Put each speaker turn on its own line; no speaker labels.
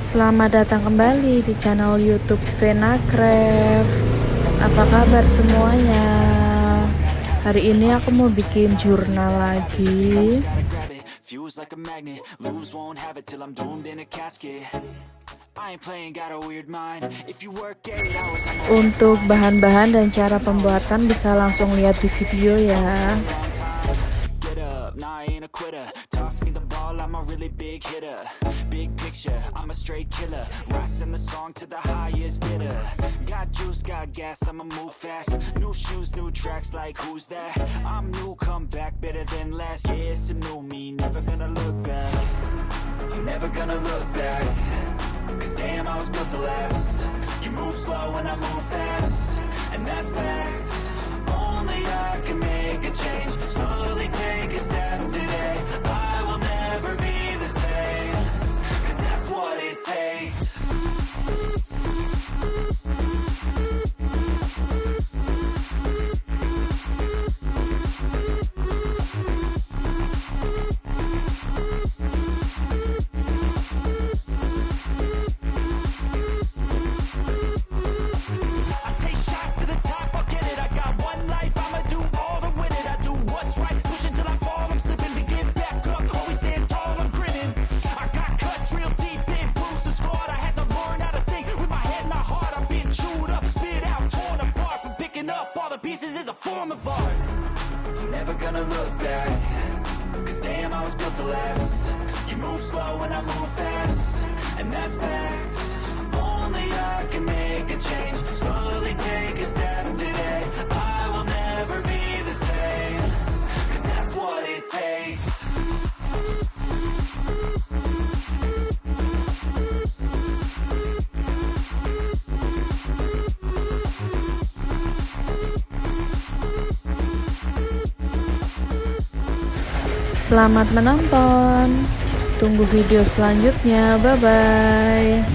Selamat datang kembali di channel YouTube Vena. Apa kabar semuanya? Hari ini aku mau bikin jurnal lagi. Untuk bahan-bahan dan cara pembuatan bisa langsung lihat di video ya. Nah, I ain't a quitter. Toss me the ball, I'm a really big hitter. Big picture, I'm a straight killer. Rising the song to the highest bidder. Got juice, got gas, I'ma move fast. New shoes, new tracks, like who's that? I'm new, come back, better than last. Yeah, it's a new me, never gonna look back. I'm never gonna look back. Cause damn, I was built to last. You move slow and I move fast. And that's facts. Only I can make a change. Slowly take a step today. I will never be the same. Cause that's what it takes. Never gonna look back. Cause damn, I was built to last. You move slow and I move fast. And that's facts. Only I can make a change. Slowly take a step today. I will never be the same. Cause that's what it takes. Selamat menonton. Tunggu video selanjutnya. Bye bye.